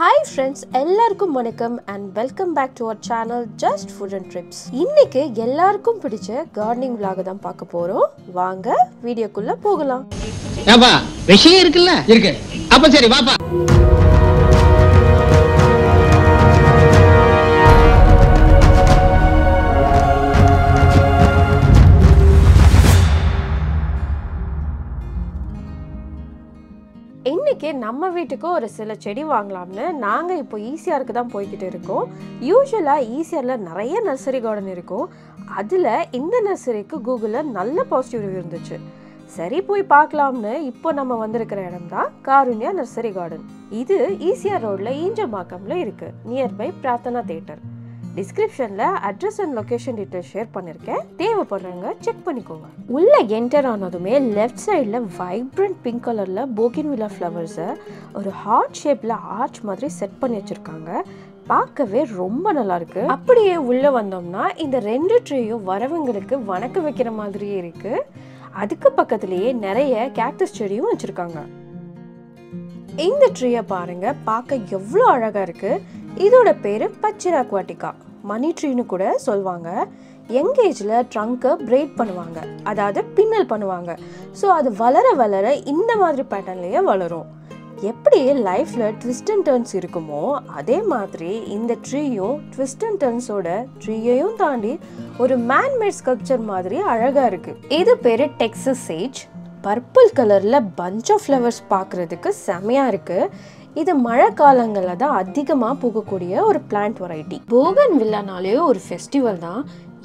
Hi friends, எல்லாருக்கும் வணக்கம் and welcome back to our channel Just Food and Trips. இன்னைக்கு எல்லாருக்கும் பிடிச்ச gardening vlog தான் பார்க்க போறோம். வாங்க வீடியோக்குள்ள போகலாம். ஏப்பா விஷயம் இருக்குல்ல? இருக்கு. அப்ப சரி வாப்பா. இன்னைக்கு நம்ம வீட்டுக்கு ஒரு சில செடி வாங்கலாம்னு நாங்க இப்போ ஈசிஆருக்கு தான் போய்கிட்டு இருக்கோம். யூசுவலா ஈசிஆர்ல நிறைய நர்சரி கார்டன் இருக்கும். அதுல இந்த நர்சரிக்கு கூகுள்ல நல்ல பாசிட்டிவ் ரிவ்யூ இருந்துச்சு. சரி போய் பார்க்கலாம்னு இப்போ நம்ம வந்திருக்கிற இடம் தான் காருண்யா நர்சரி கார்டன். இது ஈசிஆர் ரோட்ல ஈஞ்சமாக்கம்ல இருக்கு, நியர்பை பிரார்த்தனா தியேட்டர். டிஸ்கிரிப்ஷன்ல address and location details share பண்ணிருக்கேன், தேவைப்படுறவங்க செக் பண்ணிக்கோங்க. உள்ள என்டர் ஆனதுமே லெஃப்ட் சைடில் வைப்ரண்ட் பிங்க் கலர்ல போகின்வில்லா ஃப்ளவர்ஸை ஒரு ஹார்ட் ஷேப்ல ஆர்ச் மாதிரி செட் பண்ணி வச்சிருக்காங்க. பார்க்கவே ரொம்ப நல்லா இருக்கு. அப்படியே உள்ள வந்தோம்னா இந்த ரெண்டு ட்ரீயும் வரவங்களுக்கு வணக்க வைக்கிற மாதிரியே இருக்கு. அதுக்கு பக்கத்திலேயே நிறைய கேக்டஸ் செடியும் வச்சிருக்காங்க. இந்த ட்ரீயை பாருங்க, பார்க்க எவ்வளோ அழகா இருக்கு. இதோட பேரு பச்சிரா அக்வாட்டிகா, மணி ட்ரீன்னு கூட சொல்லுவாங்க. யங் ஏஜ்ல ட்ரங்கை பிரைட் பண்ணுவாங்க, அதாவது பின்னல் பண்ணுவாங்க. ஸோ அது வளர வளர இந்த மாதிரி பேட்டர்ன்லயே வளரும். எப்படி லைஃப்ல ட்விஸ்ட் அண்ட் டர்ன்ஸ் இருக்குமோ அதே மாதிரி இந்த ட்ரீயும் ட்விஸ்ட் அண்ட் டர்ன்ஸோட ட்ரீயையும் தாண்டி ஒரு மேன்மேட் ஸ்கல்ப்சர் மாதிரி அழகா இருக்கு. இது பேரு டெக்சஸ் சேஜ். பர்பிள் கலர்ல பஞ்ச் ஆஃப் ஃப்ளவர்ஸ் பார்க்கறதுக்கு செமையா இருக்கு. இது மழை காலங்களில் தான் அதிகமாக பூக்கக்கூடிய ஒரு பிளான்ட் வெரைட்டி. போகன்வில்லானாலே ஒரு ஃபெஸ்டிவல் தான்.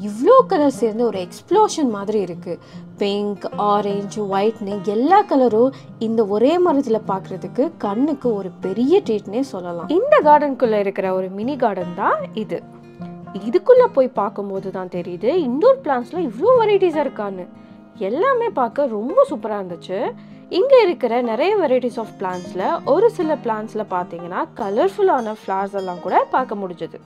இவ்வளோ கலர் சேர்ந்து ஒரு எக்ஸ்ப்ளோஷன் மாதிரி இருக்கு. பிங்க், ஆரஞ்சு, ஒயிட்னு எல்லா கலரும் இந்த ஒரே மரத்தில் பார்க்கறதுக்கு கண்ணுக்கு ஒரு பெரிய ட்ரீட்னே சொல்லலாம். இந்த கார்டனுக்குள்ள இருக்கிற ஒரு மினி கார்டன் தான் இது. இதுக்குள்ள போய் பார்க்கும்போது தான் தெரியுது இண்டோர் பிளான்ட்ஸ்ல இவ்வளோ வெரைட்டிஸாக இருக்கான்னு. எல்லாமே பார்க்க ரொம்ப சூப்பராக இருந்துச்சு. இங்கே இருக்கிற நிறைய வெரைட்டிஸ் ஆஃப் பிளான்ட்ஸில் ஒரு சில பிளான்ட்ஸில் பார்த்தீங்கன்னா கலர்ஃபுல்லான ஃப்ளவர்ஸ் எல்லாம் கூட பார்க்க முடிஞ்சது.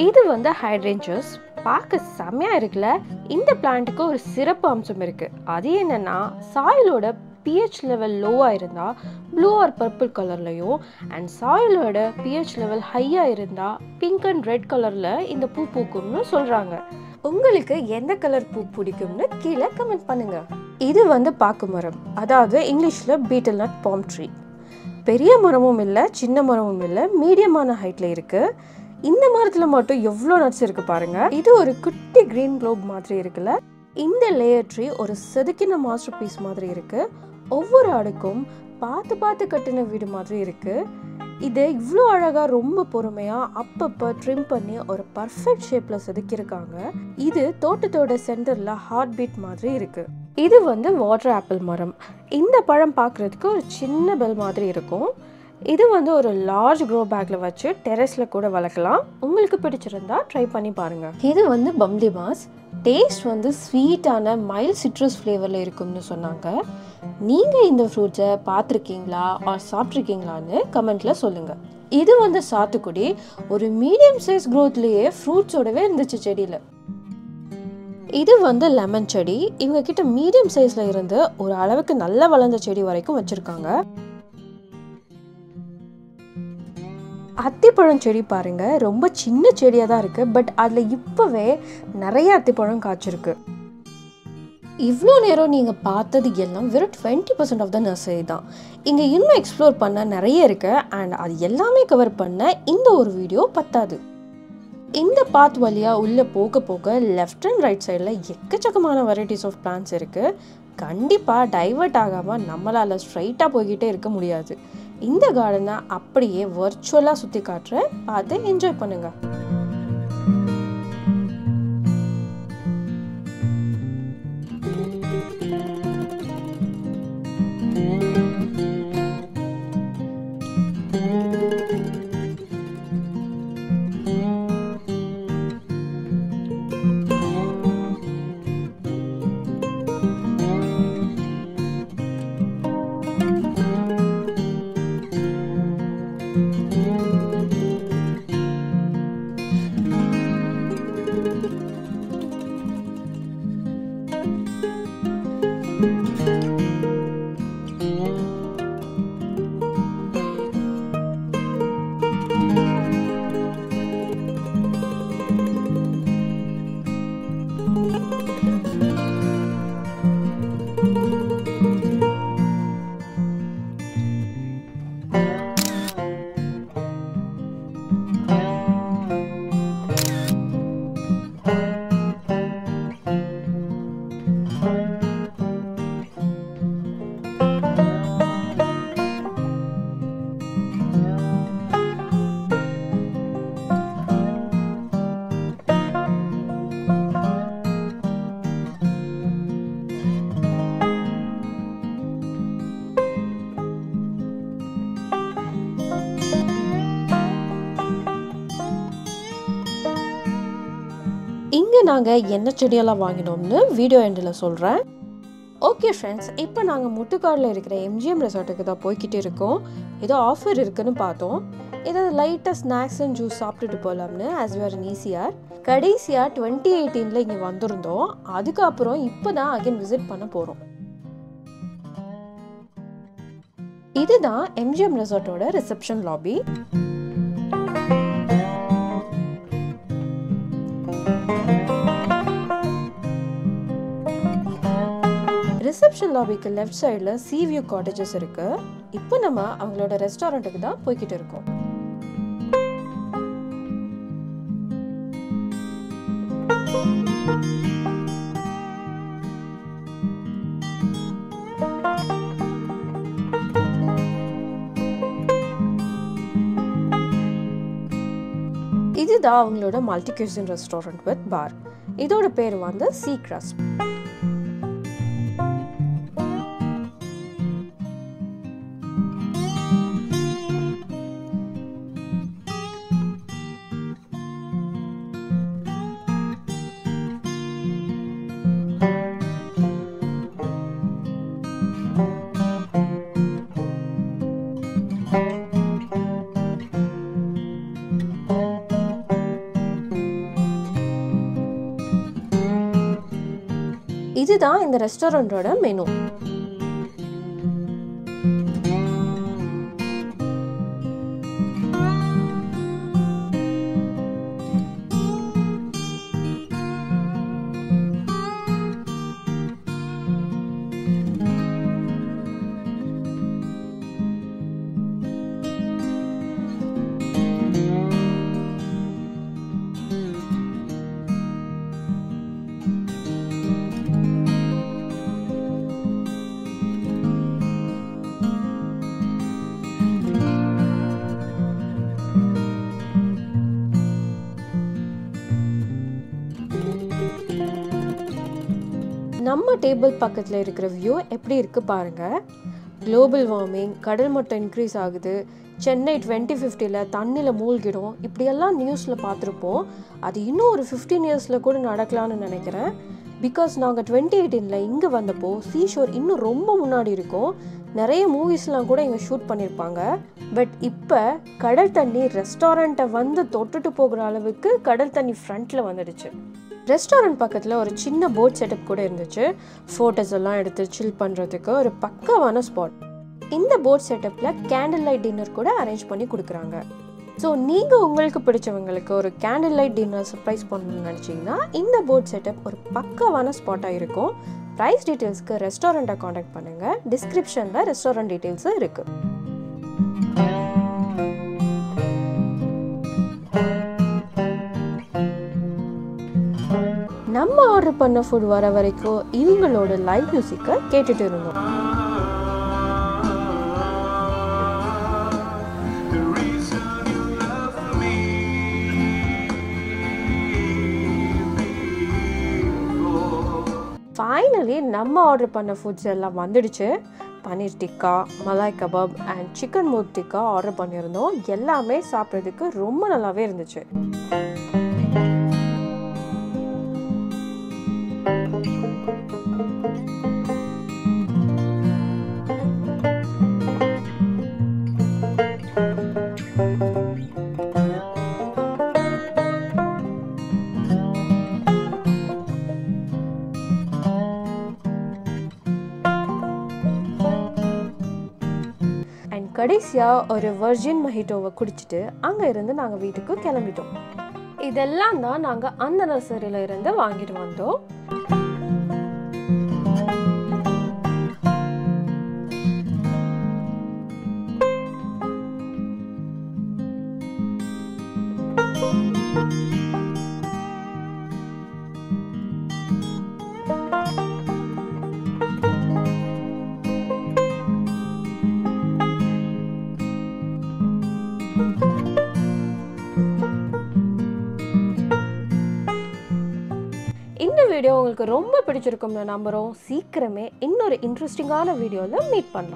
இது வந்து ஹைட்ரேஞ்சஸ். பார்க்க செம்மையா இருக்குல்ல. இந்த பிளான்ட்டுக்கு ஒரு சிறப்பு அம்சம் இருக்கு. அது என்னன்னா, சாயிலோட pH லெவல் லோவாக இருந்தால் ப்ளூ ஆர் பர்பிள் கலர்லையும், அண்ட் சாயிலோட pH லெவல் ஹையாக இருந்தால் பிங்க் அண்ட் ரெட் கலரில் இந்த பூ பூக்கும்னு சொல்கிறாங்க. உங்களுக்கு எந்த கலர் பூ பிடிக்கும்னு கீழே கமெண்ட் பண்ணுங்க. இது வந்து பாக்கு மரம், அதாவது இங்கிலீஷில் பீட்டல் நட் பாம் ட்ரீ. பெரிய மரமும் இல்லை, சின்ன மரமும் இல்லை, மீடியமான ஹைட்டில் இருக்குது. இந்த மரத்தில் மட்டும் எவ்வளோ நட்ஸ் இருக்குது பாருங்க. இது ஒரு குட்டி கிரீன் குளோப் மாதிரி இருக்குல்ல. இந்த லேயர் ட்ரீ ஒரு செதுக்கின மாஸ்டர் பீஸ் மாதிரி இருக்குது. ஒவ்வொரு அடுக்கும் பார்த்து பார்த்து கட்டின வீடு மாதிரி இருக்குது. இது இவ்வளோ அழகாக ரொம்ப பொறுமையாக அப்பப்போ ட்ரிம் பண்ணி ஒரு பர்ஃபெக்ட் ஷேப்பில் செதுக்கியிருக்காங்க. இது தோட்டத்தோட சென்டரில் ஹார்ட் பீட் மாதிரி இருக்குது. இது வந்து வாட்டர் ஆப்பிள் மரம். இந்த பழம் பார்க்குறதுக்கு ஒரு சின்ன பெல் மாதிரி இருக்கும். இது வந்து ஒரு லார்ஜ் க்ரோ பேக்கில் வச்சு டெரஸில் கூட வளர்க்கலாம். உங்களுக்கு பிடிச்சிருந்தா ட்ரை பண்ணி பாருங்கள். இது வந்து பம்லி மாஸ். டேஸ்ட் வந்து ஸ்வீட்டான மைல்ட் சிட்ரஸ் ஃப்ளேவரில் இருக்கும்னு சொன்னாங்க. நீங்கள் இந்த ஃப்ரூட்ஸை பார்த்துருக்கீங்களா ஆர் சாப்பிட்ருக்கீங்களான்னு கமெண்ட்டில் சொல்லுங்கள். இது வந்து சாத்துக்குடி. ஒரு மீடியம் சைஸ் க்ரோத்லேயே ஃப்ரூட்ஸோடவே இருந்துச்சு செடியில். இது வந்து லெமன் செடி. இவங்க கிட்ட மீடியம் சைஸில் இருந்து ஒரு அளவுக்கு நல்லா வளர்ந்த செடி வரைக்கும் வச்சுருக்காங்க. அத்திப்பழம் செடி பாருங்க, ரொம்ப சின்ன செடியாக தான் இருக்கு. பட் அதில் இப்போவே நிறைய அத்திப்பழம் காய்ச்சிருக்கு. இவ்வளோ நேரம் நீங்கள் பார்த்தது எல்லாம் வெறும் 20% ஆஃப் த நர்சரி தான். இங்கே இன்னும் எக்ஸ்ப்ளோர் பண்ண நிறைய இருக்கு. அண்ட் அது எல்லாமே கவர் பண்ண இந்த ஒரு வீடியோ பத்தாது. இந்த பாத் வழியாக உள்ளே போக போக லெஃப்ட் அண்ட் ரைட் சைடில் எக்கச்சக்கமான வெரைட்டிஸ் ஆஃப் பிளான்ட்ஸ் இருக்குது. கண்டிப்பாக டைவர்ட் ஆகாமல் நம்மளால் ஸ்ட்ரைட்டாக போய்கிட்டே இருக்க முடியாது. இந்த கார்டனை அப்படியே வர்ச்சுவலாக சுற்றி காட்டுறேன், பார்த்து என்ஜாய் பண்ணுங்கள். இங்கே நாங்கள் என்ன செடியெல்லாம் வாங்கினோம்னு வீடியோ எண்டில் சொல்கிறேன். ஓகே ஃப்ரெண்ட்ஸ், இப்போ நாங்கள் முட்டுக்காடில் இருக்கிற எம்ஜிஎம் ரெசார்ட்டுக்கு தான் போய்கிட்டு இருக்கோம். ஏதோ ஆஃபர் இருக்குன்னு பார்த்தோம். ஏதாவது லைட்டாக ஸ்நாக்ஸ் அண்ட் ஜூஸ் சாப்பிட்டுட்டு போகலாம்னு as you are in ECR. கடைசியாக 2018 இங்கே வந்திருந்தோம். அதுக்கப்புறம் இப்போ தான் அகைன் விசிட் பண்ண போகிறோம். இதுதான் எம்ஜிஎம் ரெசார்ட்டோட ரிசப்ஷன் லாபி. ரிசப்ஷன் லாபிக்கு லெஃப்ட் சைடில் சீவியூ காட்டேஜஸ் இருக்கு. இப்போ நம்ம அவங்களோட ரெஸ்டாரண்ட்டுக்கு தான் போய்கிட்டு இருக்கோம். இதுதான் அவங்களோட மல்டி கியூசின் ரெஸ்டாரண்ட் வித் பார். இதோட பேர் வந்து சீ கிரஸ்ட். இதுதான் இந்த ரெஸ்டாரண்டோட மெனு. நம்ம டேபிள் பக்கத்தில் இருக்கிற வியூ எப்படி இருக்குது பாருங்கள். குளோபல் வார்மிங், கடல் மட்டம் இன்க்ரீஸ் ஆகுது, சென்னை 2050 தண்ணியில் மூழ்கிடும், இப்படியெல்லாம் நியூஸில் பார்த்துருப்போம். அது இன்னும் ஒரு 15 இயர்ஸில் கூட நடக்கலான்னு நினைக்கிறேன். பிகாஸ் நாங்கள் 2018 இங்கே வந்தப்போ சீஷோர் இன்னும் ரொம்ப முன்னாடி இருக்கும். நிறைய மூவிஸ்லாம் கூட இங்கே ஷூட் பண்ணியிருப்பாங்க. பட் இப்போ கடல் தண்ணி ரெஸ்டாரண்ட்டை வந்து தொட்டுட்டு போகிற அளவுக்கு கடல் தண்ணி ஃப்ரண்ட்டில் வந்துடுச்சு. ரெஸ்டாரண்ட் பக்கத்தில் ஒரு சின்ன போட் செட்டப் கூட இருந்துச்சு. ஃபோட்டோஸ் எல்லாம் எடுத்து சில் பண்ணுறதுக்கு ஒரு பக்காவான ஸ்பாட். இந்த போட் செட்டப்பில் கேண்டில் லைட் டின்னர் கூட அரேஞ்ச் பண்ணி கொடுக்குறாங்க. ஸோ நீங்கள் உங்களுக்கு பிடிச்சவங்களுக்கு ஒரு கேண்டில் லைட் டின்னர் சர்ப்ரைஸ் பண்ணணும்னு நினச்சிங்கன்னா இந்த போட் செட்டப் ஒரு பக்காவான ஸ்பாட்டாக இருக்கும். ப்ரைஸ் டீட்டெயில்ஸ்க்கு ரெஸ்டாரண்ட்டை காண்டாக்ட் பண்ணுங்கள். டிஸ்கிரிப்ஷனில் ரெஸ்டாரண்ட் டீட்டெயில்ஸும் இருக்குது. நம்ம ஆர்டர் பண்ண ஃபுட் வர வரைக்கும் இவங்களோட லைவ் மியூசிக்கை கேட்டுட்டு இருந்தோம். ஃபைனலி நம்ம ஆர்டர் பண்ண ஃபுட்ஸ் எல்லாம் வந்துடுச்சு. பன்னீர் டிக்கா, மலாய் கபாப் அண்ட் சிக்கன் மூக் டிக்கா ஆர்டர் பண்ணியிருந்தோம். எல்லாமே சாப்பிட்றதுக்கு ரொம்ப நல்லாவே இருந்துச்சு. கடைசியாக ஒரு வர்ஜின் மொஹிட்டோவை குடிச்சிட்டு அங்கே இருந்து நாங்கள் வீட்டுக்கு கிளம்பிட்டோம். இதெல்லாம் தான் நாங்கள் அந்த நர்சரியில் இருந்து வாங்கிட்டு வந்தோம். இந்த வீடியோ உங்களுக்கு ரொம்ப பிடிச்சிருக்கும்னு நம்புறோம். சீக்கிரமே இன்னொரு இன்ட்ரெஸ்டிங்கான வீடியோவில் மீட் பண்ணலாம்.